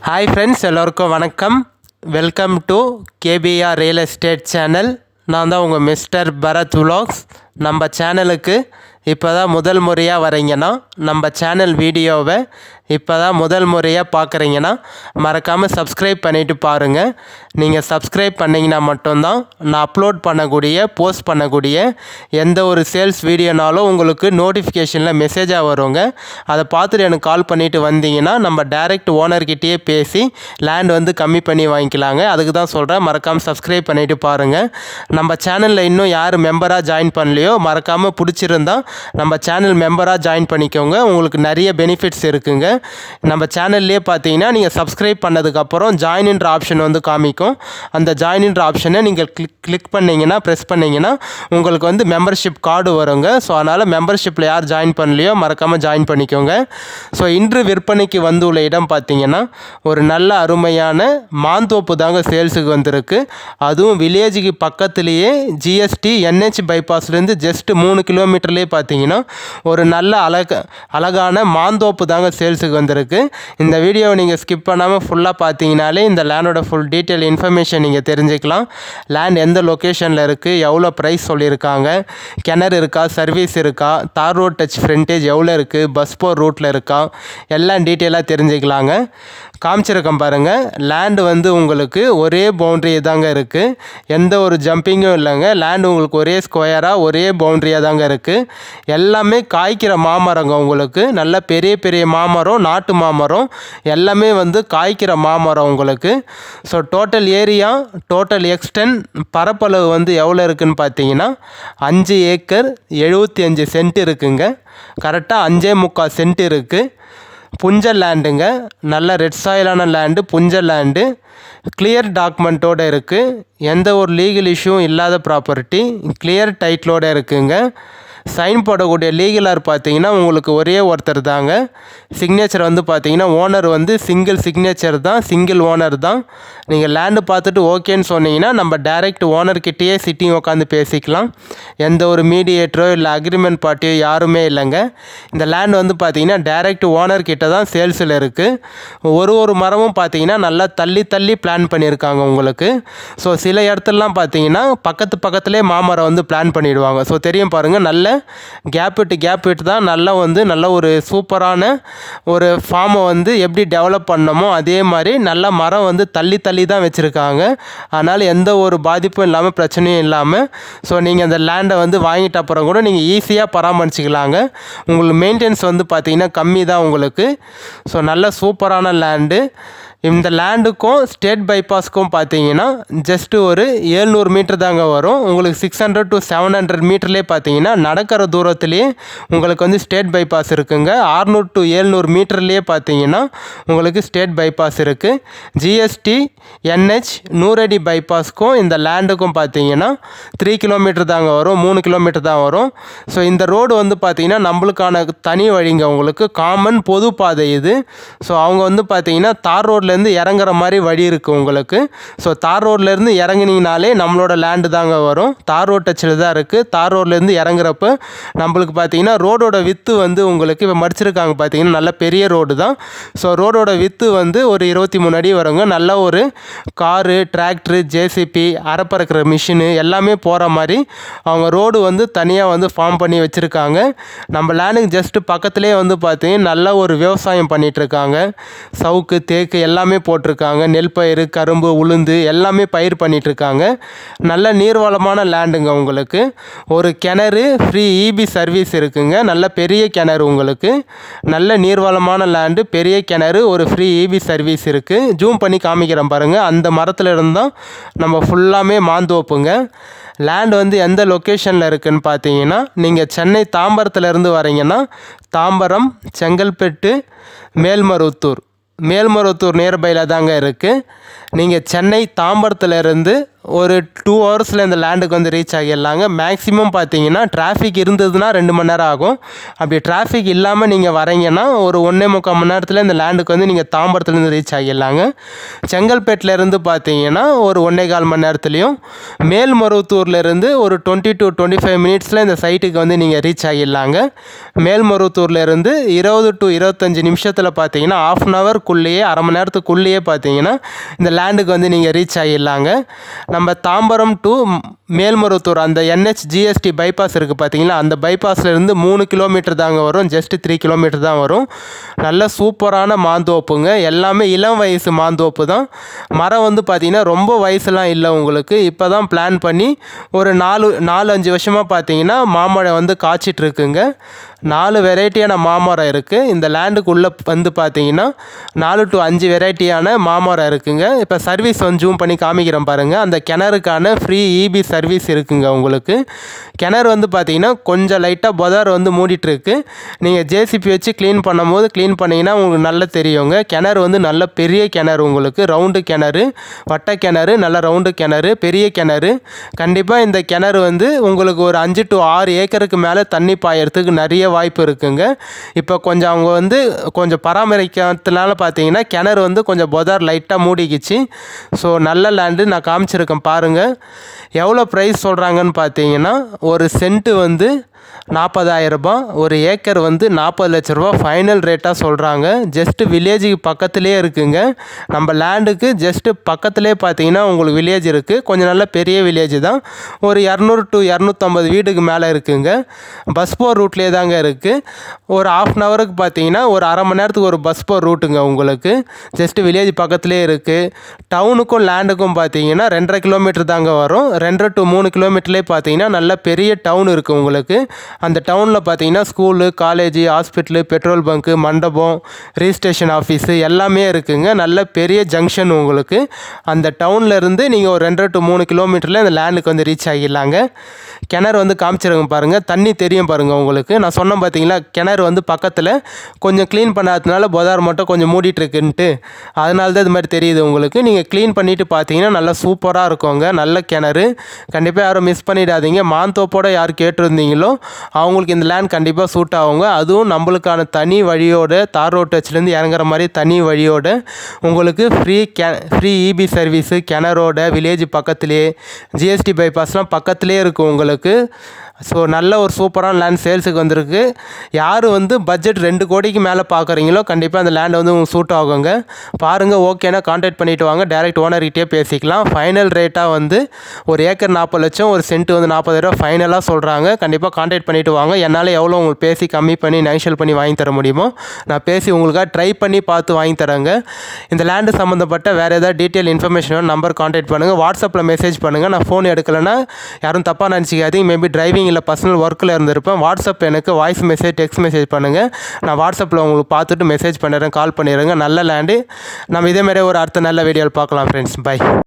Hi friends, எல்லோருக்கும் வணக்கம். Welcome to KPR real estate channel. நான் தான் உங்கள் மிஸ்டர் பரத் விலாக்ஸ். நம்ம சேனலுக்கு இப்போ தான் முதல் முறையாக வரீங்கன்னா, நம்ம சேனல் வீடியோவை இப்போ தான் முதல் முறையாக பார்க்குறீங்கன்னா மறக்காமல் சப்ஸ்கிரைப் பண்ணிவிட்டு பாருங்கள். நீங்கள் சப்ஸ்கிரைப் பண்ணிங்கன்னா மட்டும்தான் நான் அப்லோட் பண்ணக்கூடிய போஸ்ட் பண்ணக்கூடிய எந்த ஒரு சேல்ஸ் வீடியோனாலும் உங்களுக்கு நோட்டிஃபிகேஷனில் மெசேஜாக வருங்க. அதை பார்த்துட்டு எனக்கு கால் பண்ணிவிட்டு வந்தீங்கன்னா நம்ம டைரெக்ட் ஓனர்கிட்டயே பேசி லேண்ட் வந்து கம்மி பண்ணி வாங்கிக்கலாங்க. அதுக்கு தான் சொல்கிறேன், மறக்காமல் சப்ஸ்கிரைப் பண்ணிவிட்டு பாருங்கள். நம்ம சேனலில் இன்னும் யார் மெம்பராக ஜாயின் பண்ணலையோ மறக்காமல் பிடிச்சிருந்தா நம்ம சேனல் மெம்பராக ஜாயின் பண்ணிக்கோங்க. உங்களுக்கு நிறைய பெனிஃபிட்ஸ் இருக்குங்க. நம்ம சேனல்லே பார்த்தீங்கன்னா நீங்கள் சப்ஸ்கிரைப் பண்ணதுக்கப்புறம் ஜாயின்ன்ற ஆப்ஷன் வந்து காமிக்கும். அந்த ஜாயின்ன்ற ஆப்ஷனை நீங்கள் கிளிக் பண்ணிங்கன்னா ப்ரெஸ் பண்ணிங்கன்னா உங்களுக்கு வந்து மெம்பர்ஷிப் கார்டு வருங்க. ஸோ அதனால் மெம்பர்ஷிப்பில் யார் ஜாயின் பண்ணலையோ மறக்காமல் ஜாயின் பண்ணிக்கோங்க. ஸோ இன்று விற்பனைக்கு வந்துள்ள இடம் பார்த்தீங்கன்னா ஒரு நல்ல அருமையான மாந்தோப்பு தாங்க சேல்ஸுக்கு வந்திருக்கு. அதுவும் வில்லேஜுக்கு பக்கத்துலேயே ஜிஎஸ்டி NH பைபாஸ்லேருந்து ஜஸ்ட் 3 கிலோமீட்டர்லேயே பார்த்தீங்கன்னா ஒரு நல்ல அழகான மாந்தோப்பு தாங்க சேல்ஸுக்கு வந்திருக்கு. இந்த வீடியோவை நீங்கள் ஸ்கிப் பண்ணாமல் ஃபுல்லாக பார்த்தீங்கனாலே இந்த லேண்டோட ஃபுல் டீட்டெயில் இன்ஃபர்மேஷன் நீங்கள் தெரிஞ்சுக்கலாம். லேண்ட் எந்த லொக்கேஷனில் இருக்குது, எவ்வளோ ப்ரைஸ் சொல்லியிருக்காங்க, கிணறு இருக்கா, சர்வீஸ் இருக்கா, தார் ரோட் டச் ஃப்ரண்டேஜ் எவ்வளோ இருக்குது, பஸ் போர் ரூட்டில் இருக்கா, எல்லாம் டீட்டெயிலாக தெரிஞ்சுக்கலாங்க. காமிச்சிருக்கேன் பாருங்கள். லேண்டு வந்து உங்களுக்கு ஒரே பவுண்ட்ரி தாங்க இருக்குது, எந்த ஒரு ஜம்பிங்கும் இல்லைங்க. லேண்டு உங்களுக்கு ஒரே ஸ்கொயராக ஒரே பவுண்ட்ரியாக தாங்க இருக்குது. எல்லாமே காய்க்கிற மாமரங்க. உங்களுக்கு நல்ல பெரிய பெரிய மாமரம், நாட்டு மாமரம் எல்லாமே வந்து காய்க்கிற மாமரம் உங்களுக்கு. So total area, total extend பரப்பளவு வந்து எவ்வளோ இருக்குதுன்னு பார்த்தீங்கன்னா 5 ஏக்கர் 75 சென்ட் இருக்குங்க. கரெக்டாக 5.25 சென்ட் இருக்குது. புஞ்சல் லேண்டுங்க, நல்ல ரெட் சாயிலான லேண்டு, புஞ்சல் லேண்டு, கிளியர் டாக்குமெண்ட்டோடு இருக்குது. எந்த ஒரு லீகல் இஷ்யூவும் இல்லாத ப்ராப்பர்ட்டி, கிளியர் டைட்டிலோடு இருக்குங்க. சைன் போடக்கூடிய லீகலார் பார்த்தீங்கன்னா உங்களுக்கு ஒரே ஒருத்தர் தாங்க. சிக்னேச்சர் வந்து பார்த்தீங்கன்னா ஓனர் வந்து சிங்கிள் சிக்னேச்சர் தான், சிங்கிள் ஓனர் தான். நீங்கள் லேண்டு பார்த்துட்டு ஓகேன்னு சொன்னீங்கன்னா நம்ம டைரெக்ட் ஓனர்கிட்டயே சிட்டிங் உட்காந்து பேசிக்கலாம். எந்த ஒரு மீடியேட்டரோ இல்லை அக்ரிமெண்ட் பார்ட்டியோ யாருமே இல்லைங்க. இந்த லேண்டு வந்து பார்த்தீங்கன்னா டைரெக்ட் ஓனர்கிட்ட தான் சேல்ஸில் இருக்குது. ஒரு மரமும் பார்த்தீங்கன்னா நல்லா தள்ளி தள்ளி பிளான் பண்ணியிருக்காங்க உங்களுக்கு. ஸோ சில இடத்துலலாம் பார்த்தீங்கன்னா பக்கத்துலேயே மாமரம் வந்து பிளான் பண்ணிவிடுவாங்க. ஸோ தெரியும் பாருங்கள், நல்ல கேப் விட்டு தான் நல்ல ஒரு சூப்பரான ஒரு ஃபார்மை வந்து எப்படி டெவலப் பண்ணமோ அதே மாதிரி நல்ல மரம் வந்து தள்ளி தான் வச்சுருக்காங்க. அதனால் எந்த ஒரு பாதிப்பும் இல்லாமல் பிரச்சனையும் இல்லாமல் ஸோ நீங்கள் அந்த லேண்டை வந்து வாங்கிட்ட அப்புறம் கூட நீங்கள் ஈஸியாக பராமரிச்சிக்கலாங்க. உங்களுக்கு மெயின்டெனன்ஸ் வந்து பார்த்திங்கன்னா கம்மி தான் உங்களுக்கு. ஸோ நல்ல சூப்பரான லேண்டு. இந்த லேண்டுக்கும் ஸ்டேட் பைபாஸ்க்கும் பார்த்தீங்கன்னா ஜஸ்ட்டு ஒரு 700 மீட்டர் தாங்க வரும். உங்களுக்கு 600 to 700 மீட்டர்லேயே பார்த்தீங்கன்னா நடக்கிற தூரத்துலேயே உங்களுக்கு வந்து ஸ்டேட் பைபாஸ் இருக்குங்க. 600 to 700 மீட்டர்லேயே பார்த்தீங்கன்னா உங்களுக்கு ஸ்டேட் பைபாஸ் இருக்குது. ஜிஎஸ்டி NH 100 அடி பைபாஸ்க்கும் இந்த லேண்டுக்கும் பார்த்தீங்கன்னா 3 கிலோமீட்டர் தாங்க வரும், 3 கிலோமீட்டர் தான் வரும். ஸோ இந்த ரோடு வந்து பார்த்தீங்கன்னா நம்மளுக்கான தனி வழிங்க, உங்களுக்கு காமன் பொது பாதை இது. ஸோ அவங்க வந்து பார்த்தீங்கன்னா தார் ரோட்லேருந்து இறங்குற மாதிரி வழி இருக்குது உங்களுக்கு. ஸோ தார் ரோட்லேருந்து இறங்கினீங்கனாலே நம்மளோட லேண்டு தாங்க வரும். தார் ரோட் டச்சில் தான் இருக்குது. தார் ரோட்லேருந்து இறங்குறப்ப நம்மளுக்கு பார்த்தீங்கன்னா ரோடோட வித்து வந்து உங்களுக்கு இப்போ மடிச்சிருக்காங்க பார்த்தீங்கன்னா நல்ல பெரிய ரோடு தான். ஸோ ரோடோட வித்து வந்து ஒரு 23 அடி வருங்க. நல்ல ஒரு காரு, டிராக்டரு, ஜேசிபி, அரைப்பறக்கிற மிஷினு எல்லாமே போகிற மாதிரி அவங்க ரோடு வந்து தனியாக வந்து ஃபார்ம் பண்ணி வச்சுருக்காங்க. நம்ம லேண்டுக்கு ஜஸ்ட்டு பக்கத்துலேயே வந்து பார்த்தீங்கன்னா நல்ல ஒரு விவசாயம் பண்ணிகிட்ருக்காங்க. சவுக்கு, தேக்கு எல்லாமே போட்டிருக்காங்க. நெல் பயிர், கரும்பு, உளுந்து எல்லாமே பயிர் பண்ணிகிட்ருக்காங்க. நல்ல நீர்வளமான லேண்டுங்க உங்களுக்கு. ஒரு கிணறு, ஃப்ரீ EB சர்வீஸ் இருக்குங்க. நல்ல பெரிய கிணறு உங்களுக்கு. நல்ல நீர்வளமான லேண்டு, பெரிய கிணறு, ஒரு ஃப்ரீ EB சர்வீஸ் இருக்குது. ஜூம் பண்ணி காமிக்கிறேன் பாருங்கள். அந்த மரத்தில் இருந்தால் நம்ம ஃபுல்லாமே மாந்தோப்புங்க. லேண்ட் வந்து எந்த லொக்கேஷனில் இருக்குதுன்னு பார்த்தீங்கன்னா நீங்கள் சென்னை தாம்பரத்துலேருந்து வரீங்கன்னா தாம்பரம், செங்கல்பட்டு, மேல்மருவத்தூர் நியர்பையில் தாங்க இருக்குது. நீங்கள் சென்னை தாம்பரத்துலேருந்து ஒரு 2 ஹவர்ஸில் இந்த லேண்டுக்கு வந்து ரீச் ஆகிடலாங்க. மேக்ஸிமம் பார்த்தீங்கன்னா டிராஃபிக் இருந்ததுன்னா 2 மணி நேரம் ஆகும். அப்படி டிராஃபிக் இல்லாமல் நீங்கள் வரீங்கன்னா ஒரு 1.25 மணி நேரத்தில் இந்த லேண்டுக்கு வந்து நீங்கள் தாம்பரத்துலேருந்து ரீச் ஆகிடலாங்க. செங்கல்பேட்டிலேருந்து பார்த்தீங்கன்னா ஒரு 1.25 மணி நேரத்துலையும், மேல்மருவத்தூர்லேருந்து ஒரு 20 to 25 மினிட்ஸில் இந்த சைட்டுக்கு வந்து நீங்கள் ரீச் ஆகிடலாங்க. மேல்மருவத்தூர்லேருந்து 20 to 25 நிமிஷத்தில் பார்த்தீங்கன்னா ½ அன் ஹவர்க்குள்ளேயே, அரை மணி நேரத்துக்குள்ளேயே பார்த்தீங்கன்னா இந்த லேண்டுக்கு வந்து நீங்கள் ரீச் ஆகிடலாங்க. நம்ம தாம்பரம் டு மேல்மருவத்தூர் அந்த NH/GST பைபாஸ் இருக்குது பார்த்தீங்களா, அந்த பைபாஸ்லேருந்து 3 கிலோமீட்டர் தாங்க வரும். ஜஸ்ட் 3 கிலோமீட்டர் தான் வரும். நல்ல சூப்பரான மாந்தோப்புங்க. எல்லாமே இளம் வயசு மாந்தோப்பு தான். மரம் வந்து பார்த்திங்கன்னா ரொம்ப வயசுலாம் இல்லை உங்களுக்கு. இப்போ தான் பிளான் பண்ணி ஒரு 4-5 வருஷமாக பார்த்தீங்கன்னா மாமரம் வந்து காய்ச்சிட்ருக்குங்க. 4 வெரைட்டியான மாமரம் இருக்குது. இந்த லேண்டுக்குள்ளே வந்து பார்த்தீங்கன்னா 4 to 5 வெரைட்டியான மாமரம் இருக்குங்க. இப்போ சர்வீஸ் வந்து ஜூம் பண்ணி காமிக்கிறேன் பாருங்கள். அந்த கிணறுக்கான ஃப்ரீ EB சர்வீஸ் இருக்குங்க உங்களுக்கு. கிணறு வந்து பார்த்தீங்கன்னா கொஞ்சம் லைட்டாக புதர் வந்து மூடிட்டுருக்கு. நீங்கள் JCB வச்சு க்ளீன் பண்ணிங்கன்னா உங்களுக்கு நல்லா தெரியுங்க. கிணறு வந்து நல்ல பெரிய கிணறு உங்களுக்கு. ரவுண்டு கிணறு, வட்டை கிணறு, நல்ல ரவுண்டு கிணறு, பெரிய கிணறு. கண்டிப்பாக இந்த கிணறு வந்து உங்களுக்கு ஒரு 5 to 6 ஏக்கருக்கு மேலே தண்ணி பாயறதுக்கு நிறைய வாய்ப்பு இருக்குங்க. இப்போ கொஞ்சம் அவங்க வந்து கொஞ்சம் பராமரிக்கிறதுனால பார்த்தீங்கன்னா கிணறு வந்து கொஞ்சம் புதர் லைட்டாக மூடிக்கிச்சு. ஸோ நல்ல லேண்டு நான் காமிச்சிருக்கேன் பாருங்கள். எவ்வளோ ப்ரைஸ் சொல்கிறாங்கன்னு பார்த்தீங்கன்னா ஒரு சென்ட்டு வந்து 40,000 ரூபா, ஒரு ஏக்கர் வந்து 40 லட்ச ரூபா ஃபைனல் ரேட்டாக சொல்கிறாங்க. ஜஸ்ட்டு வில்லேஜுக்கு பக்கத்துலேயே இருக்குங்க. நம்ம லேண்டுக்கு ஜஸ்ட்டு பக்கத்துலேயே பார்த்தீங்கன்னா உங்களுக்கு வில்லேஜ் இருக்குது. கொஞ்சம் நல்ல பெரிய வில்லேஜ் தான். ஒரு 200 to 250 வீடுக்கு மேலே இருக்குங்க. பஸ் போர் ரூட்லேயே தாங்க இருக்குது. ஒரு ½ அன் ஹவருக்கு பார்த்தீங்கன்னா ஒரு அரை மணி நேரத்துக்கு ஒரு பஸ் போர் ரூட்டுங்க உங்களுக்கு. ஜஸ்ட்டு வில்லேஜ் பக்கத்துலேயே இருக்குது. டவுனுக்கும் லேண்டுக்கும் பார்த்தீங்கன்னா 2.5 கிலோமீட்டர் தாங்க வரும். 2 to 3 கிலோமீட்டர்லேயே பார்த்தீங்கன்னா நல்ல பெரிய டவுன் இருக்குது உங்களுக்கு. அந்த டவுனில் பார்த்தீங்கன்னா school, college, hospital, petrol bunk, மண்டபம், ரிஜிஸ்ட்ரேஷன் ஆஃபீஸு எல்லாமே இருக்குங்க. நல்ல பெரிய ஜங்ஷன் உங்களுக்கு. அந்த டவுன்லேருந்து நீங்கள் ஒரு 2 to 3 கிலோமீட்டரில் இந்த லேண்டுக்கு வந்து ரீச் ஆகிடலாங்க. கிணறு வந்து காமிச்சிருங்க பாருங்கள். தண்ணி தெரியும் பாருங்கள் உங்களுக்கு. நான் சொன்னேன் பார்த்தீங்களா, கிணறு வந்து பக்கத்தில் கொஞ்சம் க்ளீன் பண்ணாததுனால புதார் மட்டும் கொஞ்சம் மூடிட்டுருக்குன்ட்டு, அதனால தான் இது மாதிரி தெரியுது உங்களுக்கு. நீங்கள் க்ளீன் பண்ணிவிட்டு பார்த்தீங்கன்னா நல்லா சூப்பராக இருக்குங்க. நல்ல கிணறு. கண்டிப்பாக யாரும் மிஸ் பண்ணிடாதீங்க. மாந்தோப்போட யார் கேட்டிருந்தீங்களோ அவங்களுக்கு இந்த லேண்ட் கண்டிப்பாக சூட் ஆகுங்க. அதுவும் நம்மளுக்கான தனி வழியோட, தார் ரோட் டச்லேருந்து இறங்குற மாதிரி தனி வழியோட உங்களுக்கு ஃப்ரீ EB சர்வீஸு, கிணறோட, வில்லேஜ் பக்கத்துலேயே, GST பைபாஸ்லாம் பக்கத்துலேயே இருக்குது உங்களுக்கு. ஸோ நல்ல ஒரு சூப்பரான லேண்ட் சேல்ஸுக்கு வந்திருக்கு. யார் வந்து பட்ஜெட் 2 கோடிக்கு மேலே பார்க்குறீங்களோ கண்டிப்பாக அந்த லேண்ட் வந்து உங்களுக்கு சூட் ஆகுங்க. பாருங்கள், ஓகேனா கான்டாக்ட் பண்ணிவிட்டு வாங்க. டேரெக்ட் ஓனர்கிட்டே பேசிக்கலாம். ஃபைனல் ரேட்டாக வந்து ஒரு ஏக்கர் 40 லட்சம், ஒரு சென்ட் வந்து 40,000 ஃபைனலாக சொல்கிறாங்க. கண்டிப்பாக கான்டாக்ட் பண்ணிவிட்டு வாங்க. என்னால் எவ்வளோ உங்களுக்கு பேசி கம்மி பண்ணி நெகோஷியேட் பண்ணி வாங்கி தர முடியுமோ நான் பேசி உங்களுக்காக ட்ரை பண்ணி பார்த்து வாங்கி தரேங்க. இந்த லேண்டு சம்மந்தப்பட்ட வேறு ஏதாவது டீட்டெயில் இன்ஃபர்மேஷன் நம்பர் கான்டாக்ட் பண்ணுங்கள். வாட்ஸ்அப்பில் மெசேஜ் பண்ணுங்கள். நான் ஃபோன் எடுக்கலைன்னா யாரும் தப்பாக நினச்சிக்காதீங்க. மேபி டிரைவிங் இல்லை பர்சனல் ஒர்க்கில் இருந்திருப்பேன். வாட்ஸ்அப் எனக்கு வாய்ஸ் மெசேஜ், டெக்ஸ்ட் மெசேஜ் பண்ணுங்கள். நான் வாட்ஸ்அப்பில் உங்களுக்கு பார்த்துட்டு மெசேஜ் பண்ணிடுறேன், கால் பண்ணிடுறேங்க. நல்ல லேண்டு. நம்ம இதேமாதிரி ஒரு அடுத்த நல்ல வீடியோவில் பார்க்கலாம் ஃப்ரெண்ட்ஸ். பை.